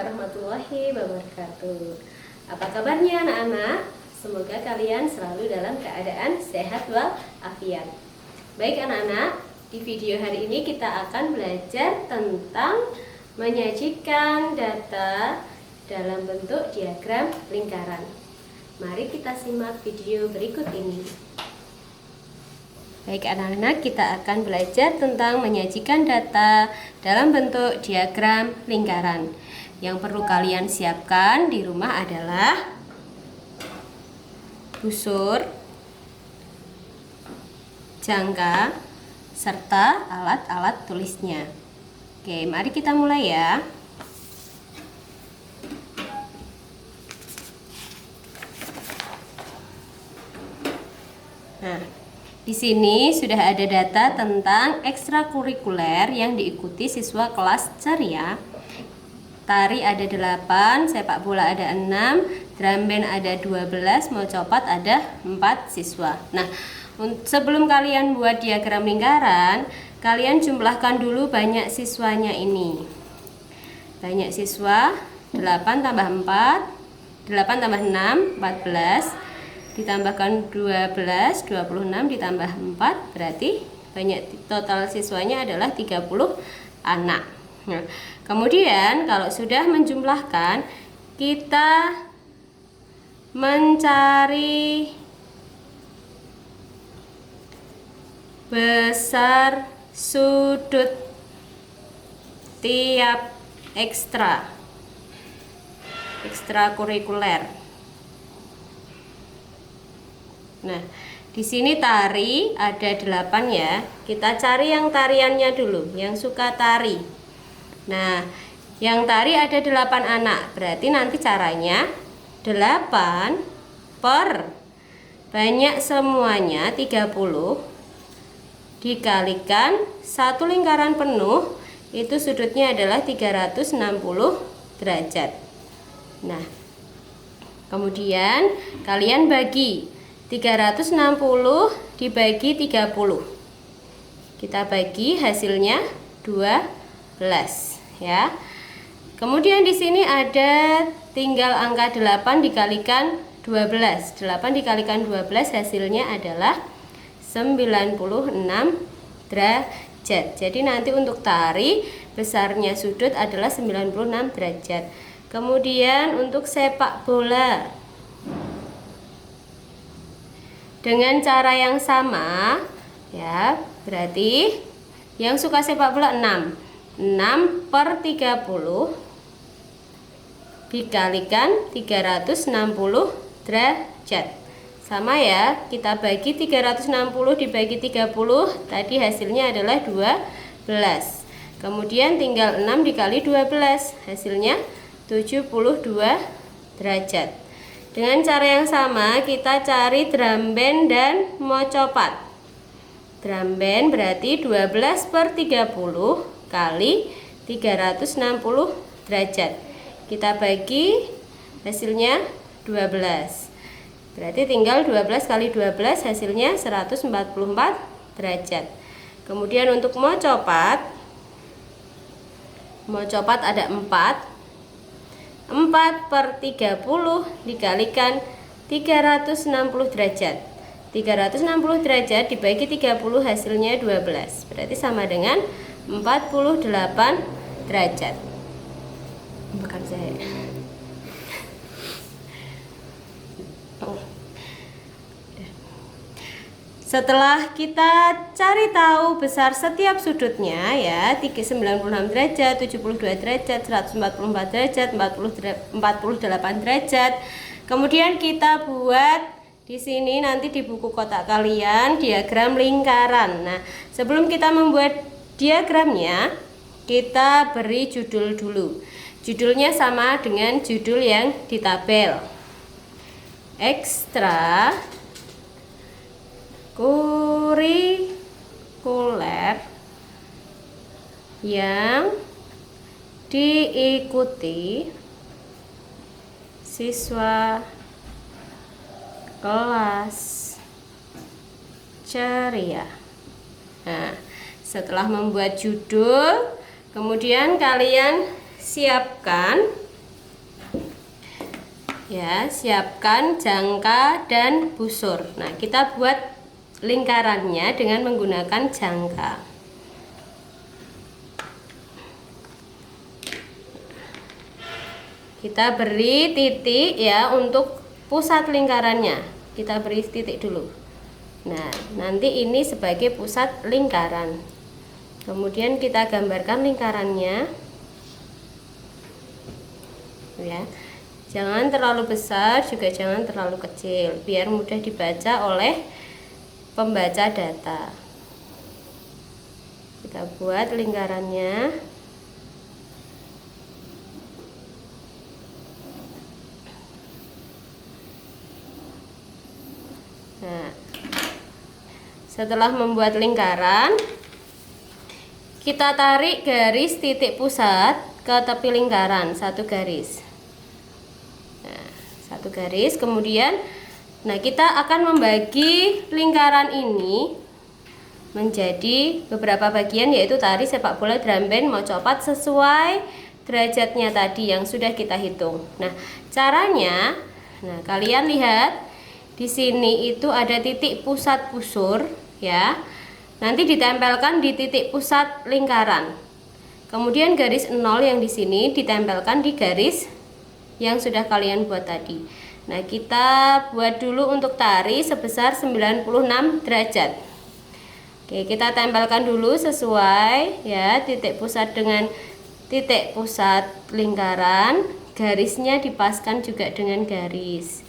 warahmatullahi wabarakatuh. Apa kabarnya anak-anak? Semoga kalian selalu dalam keadaan sehat walafiat. Baik anak-anak, di video hari ini kita akan belajar tentang menyajikan data dalam bentuk diagram lingkaran. Mari kita simak video berikut ini. Baik anak-anak, kita akan belajar tentang menyajikan data dalam bentuk diagram lingkaran. Yang perlu kalian siapkan di rumah adalah busur, jangka, serta alat-alat tulisnya. Oke, mari kita mulai ya. Nah, di sini sudah ada data tentang ekstrakurikuler yang diikuti siswa kelas ceria. Tari ada 8, sepak bola ada 6, drum band ada 12, mau copat ada 4 siswa. Nah, sebelum kalian buat diagram lingkaran, kalian jumlahkan dulu banyak siswanya ini. Banyak siswa, 8 tambah 4, 8 tambah 6, 14. Ditambahkan 12, 26 ditambah 4 berarti banyak, total siswanya adalah 30 anak. Nah, kemudian kalau sudah menjumlahkan, kita mencari besar sudut tiap ekstrakurikuler. Nah, di sini tari ada 8 ya. Kita cari yang tariannya dulu, yang suka tari. Nah, yang tari ada 8 anak. Berarti nanti caranya 8 per banyak semuanya 30 dikalikan satu lingkaran penuh, itu sudutnya adalah 360 derajat. Nah, kemudian kalian bagi 360 dibagi 30. Kita bagi hasilnya 12 ya. Kemudian di sini ada tinggal angka 8 dikalikan 12. 8 dikalikan 12 hasilnya adalah 96 derajat. Jadi nanti untuk tari besarnya sudut adalah 96 derajat. Kemudian untuk sepak bola dengan cara yang sama ya, berarti yang suka sepak bola 6 per 30 dikalikan 360 derajat. Sama ya, kita bagi 360 dibagi 30, tadi hasilnya adalah 12. Kemudian tinggal 6 dikali 12, hasilnya 72 derajat. Dengan cara yang sama kita cari drum band dan mau copat. Drum band berarti 12 per 30 kali 360 derajat. Kita bagi hasilnya 12. Berarti tinggal 12 kali 12 hasilnya 144 derajat. Kemudian untuk mau copat ada 4. 4 per 30 dikalikan 360 derajat. 360 derajat dibagi 30 hasilnya 12. Berarti sama dengan 48 derajat. Bukan saya. Setelah kita cari tahu besar setiap sudutnya ya, 96 derajat, 72 derajat, 144 derajat, 48 derajat. Kemudian kita buat di sini nanti di buku kotak kalian diagram lingkaran. Nah, sebelum kita membuat diagramnya, kita beri judul dulu. Judulnya sama dengan judul yang di tabel. Ekstrakurikuler yang diikuti siswa kelas ceria. Nah, setelah membuat judul, kemudian kalian siapkan Ya, siapkan jangka dan busur. Nah, kita buat lingkarannya dengan menggunakan jangka. Kita beri titik ya untuk pusat lingkarannya. Kita beri titik dulu. Nah, nanti ini sebagai pusat lingkaran. Kemudian kita gambarkan lingkarannya. Ya. Jangan terlalu besar, juga jangan terlalu kecil, biar mudah dibaca oleh pembaca data. Kita buat lingkarannya. Nah, setelah membuat lingkaran, kita tarik garis titik pusat ke tepi lingkaran, satu garis. Satu garis, kemudian kita akan membagi lingkaran ini menjadi beberapa bagian, yaitu tari, sepak bola, drum band, mau copat sesuai derajatnya tadi yang sudah kita hitung. Nah, caranya, kalian lihat di sini itu ada titik pusat busur ya. Nanti ditempelkan di titik pusat lingkaran. Kemudian garis 0 yang di sini ditempelkan di garis yang sudah kalian buat tadi. Nah, kita buat dulu untuk tari sebesar 96 derajat. Oke, kita tempelkan dulu sesuai ya, titik pusat dengan titik pusat lingkaran. Garisnya dipaskan juga dengan garis.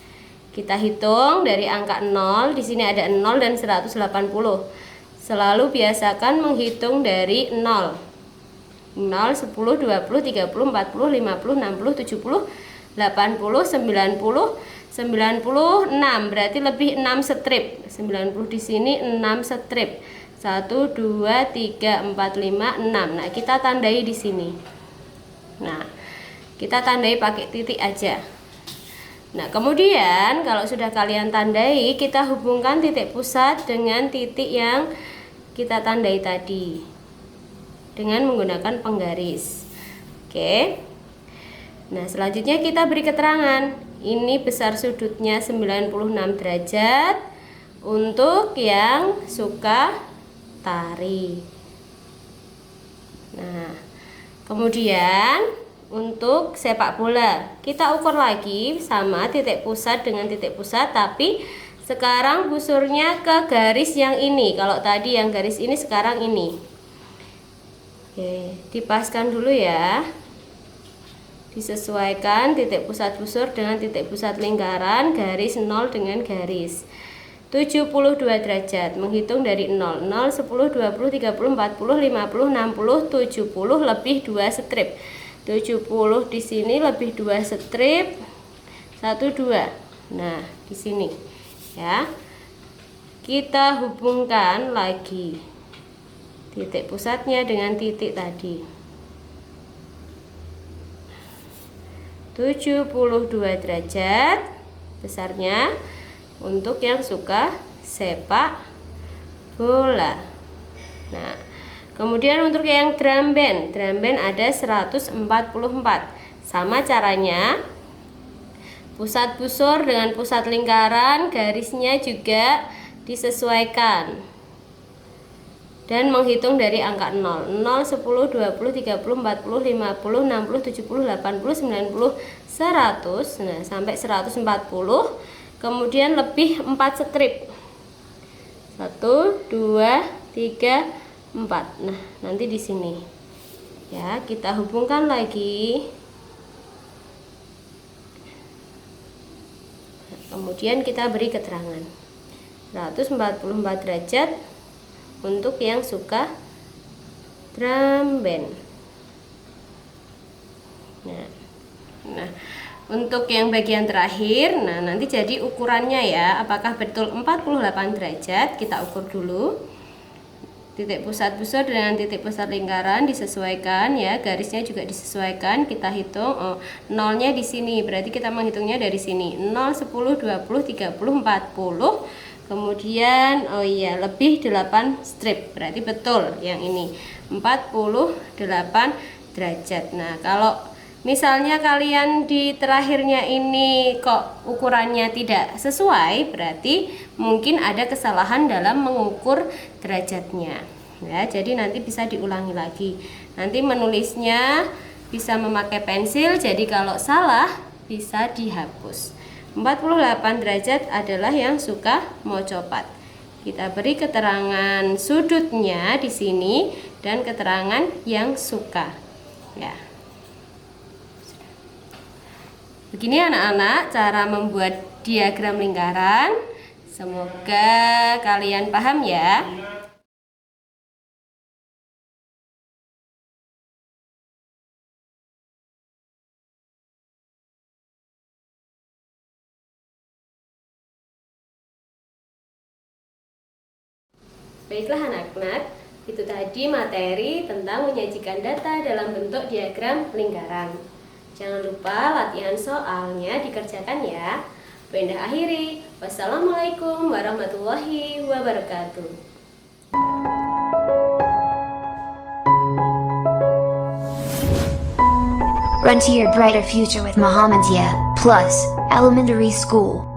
Kita hitung dari angka 0, di sini ada 0 dan 180. Selalu biasakan menghitung dari 0. 0, 10, 20, 30, 40, 50, 60, 70, 80, 90, 96, berarti lebih 6 strip. 90 di sini 6 strip. 1 2 3 4 5 6. Nah, kita tandai di sini. Nah, kita tandai pakai titik aja. Nah, kemudian kalau sudah kalian tandai, kita hubungkan titik pusat dengan titik yang kita tandai tadi dengan menggunakan penggaris. Oke. Nah, selanjutnya kita beri keterangan. Ini besar sudutnya 96 derajat untuk yang suka tari. Nah, kemudian untuk sepak bola, kita ukur lagi sama titik pusat dengan titik pusat, tapi sekarang busurnya ke garis yang ini. Kalau tadi yang garis ini, sekarang ini. Oke, dipaskan dulu ya. Disesuaikan titik pusat busur dengan titik pusat lingkaran, garis 0 dengan garis 72 derajat. Menghitung dari 0, 0, 10, 20, 30, 40, 50, 60, 70 lebih 2 strip. 70 di sini lebih 2 strip. 1 2. Nah, di sini ya. Kita hubungkan lagi titik pusatnya dengan titik tadi. 72 derajat besarnya untuk yang suka sepak bola. Nah, kemudian untuk yang drum band ada 144. Sama caranya, pusat busur dengan pusat lingkaran, garisnya juga disesuaikan dan menghitung dari angka 0, 0, 10, 20, 30, 40, 50, 60, 70, 80, 90, 100. Nah, sampai 140. Kemudian lebih 4 strip. 1 2 3 4. Nah, nanti di sini ya, kita hubungkan lagi. Nah, kemudian kita beri keterangan 144 derajat untuk yang suka drum band. Nah, untuk yang bagian terakhir, nanti jadi ukurannya ya, apakah betul 48 derajat, kita ukur dulu. Titik pusat busur dengan titik pusat lingkaran disesuaikan ya, garisnya juga disesuaikan. Kita hitung, nolnya di sini, berarti kita menghitungnya dari sini. 0, 10, 20, 30, 40. Kemudian lebih 8 strip, berarti betul yang ini 48 derajat. Nah, kalau Misalnya kalian di terakhirnya ini kok ukurannya tidak sesuai, berarti mungkin ada kesalahan dalam mengukur derajatnya. Ya, jadi nanti bisa diulangi lagi. Nanti menulisnya bisa memakai pensil, jadi kalau salah bisa dihapus. 48 derajat adalah yang suka mau copat. Kita beri keterangan sudutnya di sini dan keterangan yang suka. Ya. Begini anak-anak cara membuat diagram lingkaran. Semoga kalian paham ya. Baiklah anak-anak, itu tadi materi tentang menyajikan data dalam bentuk diagram lingkaran. Jangan lupa latihan soalnya dikerjakan ya. Benda akhiri. Wassalamualaikum warahmatullahi wabarakatuh. Run to your brighter future with Muhammadiyah Plus Elementary School.